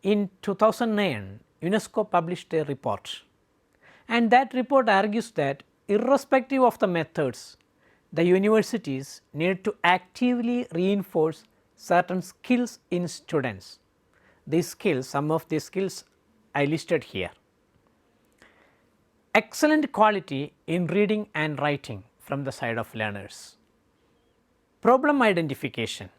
In 2009, UNESCO published a report, and that report argues that irrespective of the methods, the universities need to actively reinforce certain skills in students. These skills, some of these skills I listed here. Excellent quality in reading and writing from the side of learners. Problem identification.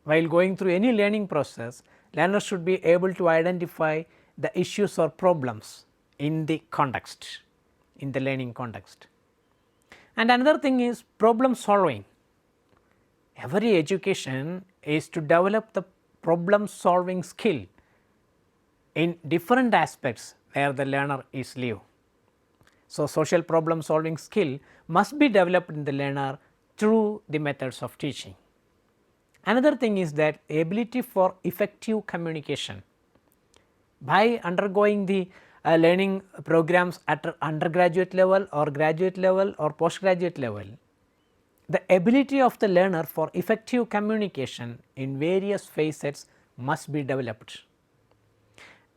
While going through any learning process, learners should be able to identify the issues or problems in the context, in the learning context. And another thing is problem solving. Every education is to develop the problem solving skill in different aspects where the learner is live. So, social problem solving skill must be developed in the learner through the methods of teaching. Another thing is that ability for effective communication. By undergoing the learning programs at undergraduate level or graduate level or postgraduate level, the ability of the learner for effective communication in various facets must be developed.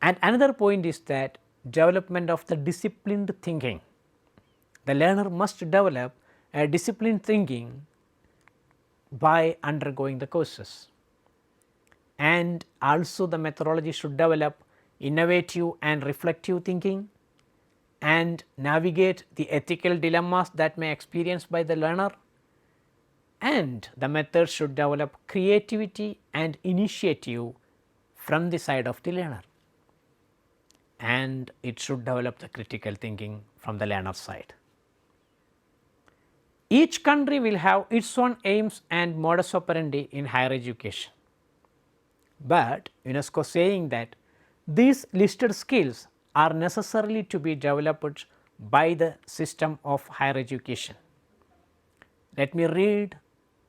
And another point is that development of the disciplined thinking. The learner must develop a disciplined thinking by undergoing the courses, and also the methodology should develop innovative and reflective thinking and navigate the ethical dilemmas that may experienced by the learner, and the method should develop creativity and initiative from the side of the learner, and it should develop the critical thinking from the learner side. Each country will have its own aims and modus operandi in higher education, but UNESCO saying that these listed skills are necessarily to be developed by the system of higher education. Let me read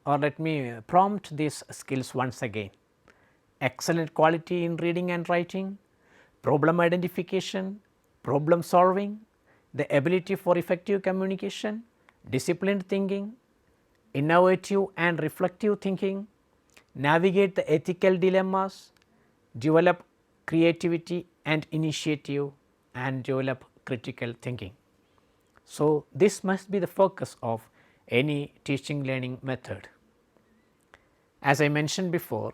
or let me prompt these skills once again: excellent quality in reading and writing, problem identification, problem solving, the ability for effective communication, disciplined thinking, innovative and reflective thinking, navigate the ethical dilemmas, develop creativity and initiative, and develop critical thinking. So, this must be the focus of any teaching learning method. As I mentioned before,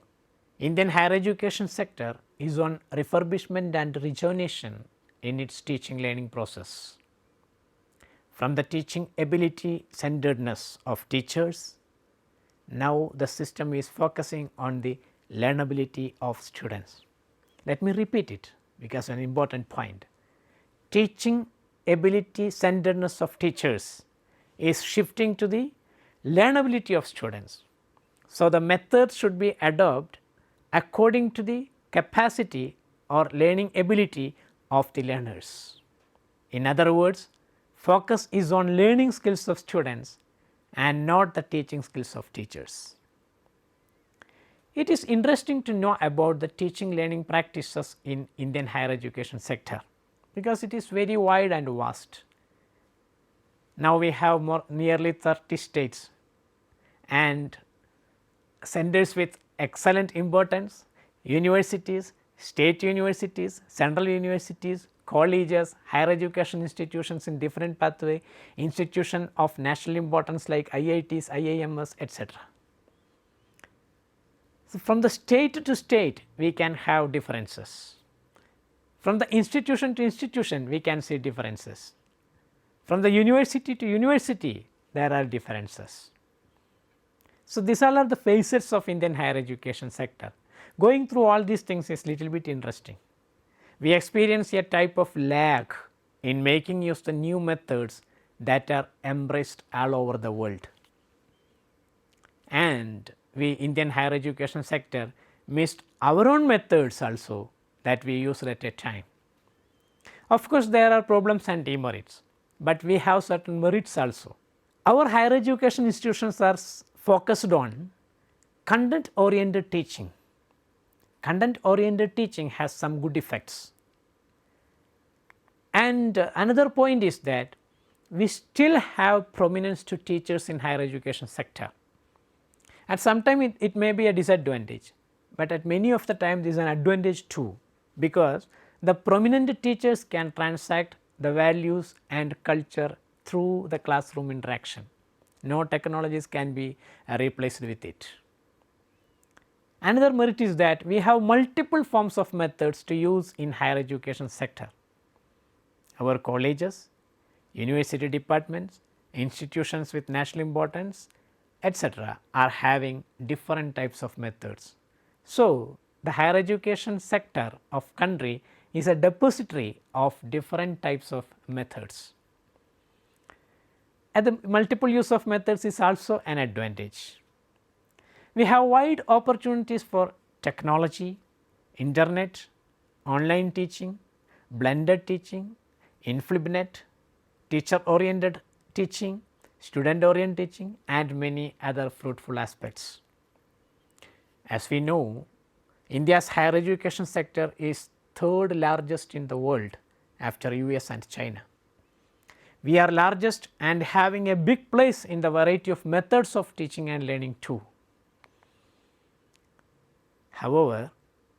Indian higher education sector is on refurbishment and rejuvenation in its teaching learning process. From the teaching ability centeredness of teachers, now the system is focusing on the learnability of students. Let me repeat it because an important point. Teaching ability centeredness of teachers is shifting to the learnability of students. So, the methods should be adopted according to the capacity or learning ability of the learners. In other words, focus is on learning skills of students and not the teaching skills of teachers. It is interesting to know about the teaching learning practices in Indian higher education sector because it is very wide and vast. Now, we have nearly 30 states and centers with excellent importance, universities, state universities, central universities, colleges, higher education institutions in different pathway, institution of national importance like IITs, IIMs, etc. So, from the state to state we can have differences, from the institution to institution we can see differences, from the university to university there are differences. So, these all are the facets of Indian higher education sector. Going through all these things is little bit interesting. We experience a type of lag in making use the new methods that are embraced all over the world, and we Indian higher education sector missed our own methods also that we used at a time. Of course, there are problems and demerits, but we have certain merits also. Our higher education institutions are focused on content oriented teaching. Content oriented teaching has some good effects. And another point is that we still have prominence to teachers in higher education sector. At some time it may be a disadvantage, but at many of the time this is an advantage too, because the prominent teachers can transact the values and culture through the classroom interaction. No technologies can be replaced with it. Another merit is that we have multiple forms of methods to use in higher education sector. Our colleges, university departments, institutions with national importance, etc. are having different types of methods. So, the higher education sector of country is a depository of different types of methods. And the multiple use of methods is also an advantage. We have wide opportunities for technology, internet, online teaching, blended teaching, InflibNet, teacher oriented teaching, student oriented teaching and many other fruitful aspects. As we know, India's higher education sector is third largest in the world after US and China. We are largest and having a big place in the variety of methods of teaching and learning too. However,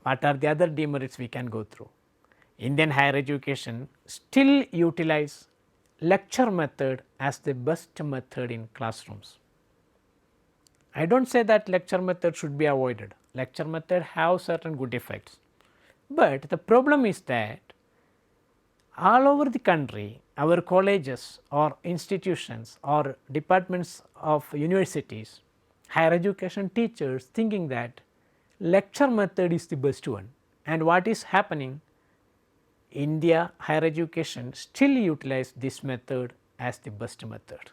what are the other demerits we can go through? Indian higher education still utilize lecture method as the best method in classrooms. I do not say that lecture method should be avoided, lecture method have certain good effects, but the problem is that all over the country our colleges or institutions or departments of universities, higher education teachers thinking that lecture method is the best one, and what is happening? India higher education still utilize this method as the best method.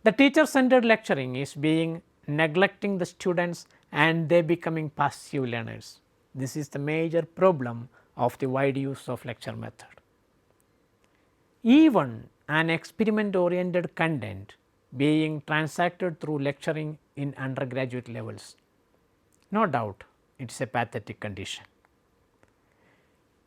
The teacher centered lecturing is being neglecting the students and they becoming passive learners. This is the major problem of the wide use of lecture method. Even an experiment oriented content being transacted through lecturing in undergraduate levels. No doubt it is a pathetic condition.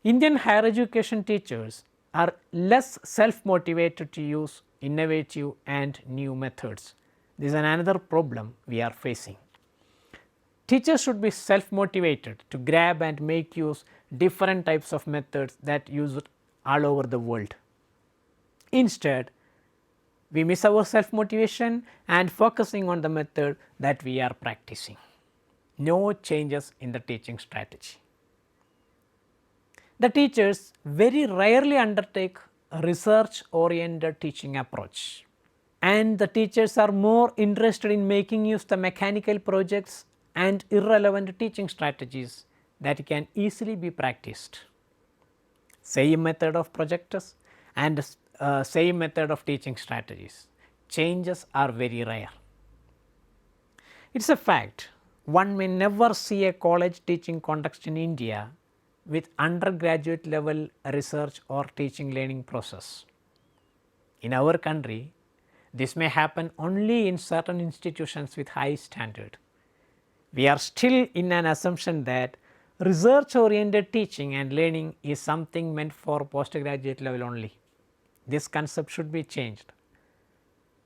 Indian higher education teachers are less self motivated to use innovative and new methods. This is another problem we are facing. Teachers should be self motivated to grab and make use different types of methods that used all over the world. Instead, we miss our self motivation and focusing on the method that we are practicing. No changes in the teaching strategy. The teachers very rarely undertake a research oriented teaching approach, and the teachers are more interested in making use the mechanical projects and irrelevant teaching strategies that can easily be practiced. Same method of projectors and same method of teaching strategies. Changes are very rare. It is a fact, one may never see a college teaching context in India with undergraduate level research or teaching learning process. In our country, this may happen only in certain institutions with high standard. We are still in an assumption that research oriented teaching and learning is something meant for postgraduate level only. This concept should be changed.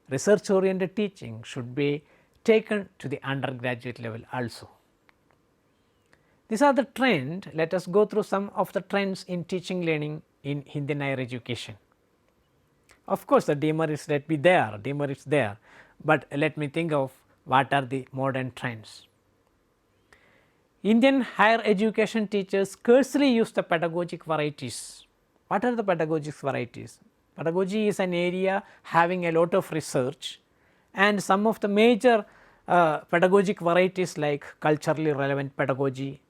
Research oriented teaching should be taken to the undergraduate level also. These are the trend. Let us go through some of the trends in teaching learning in Indian higher education. Of course, the demerits let be there, demerits there, but let me think of what are the modern trends. Indian higher education teachers scarcely use the pedagogic varieties. What are the pedagogic varieties? Pedagogy is an area having a lot of research, and some of the major pedagogic varieties like culturally relevant pedagogy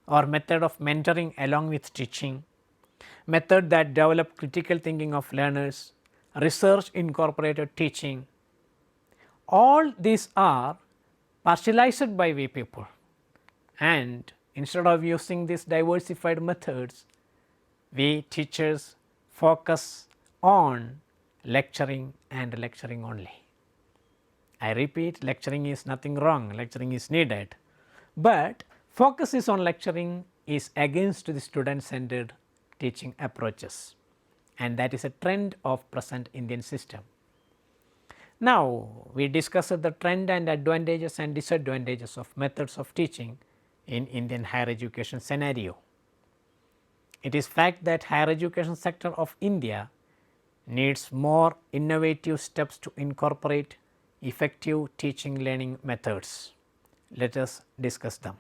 or method of mentoring along with teaching, method that develop critical thinking of learners, research incorporated teaching. All these are partialized by we people, and instead of using these diversified methods, we teachers focus on lecturing and lecturing only. I repeat, lecturing is nothing wrong, lecturing is needed, but focus is on lecturing is against the student centered teaching approaches, and that is a trend of present Indian system. Now, we discussed the trend and advantages and disadvantages of methods of teaching in Indian higher education scenario. It is fact that higher education sector of India needs more innovative steps to incorporate effective teaching learning methods. Let us discuss them.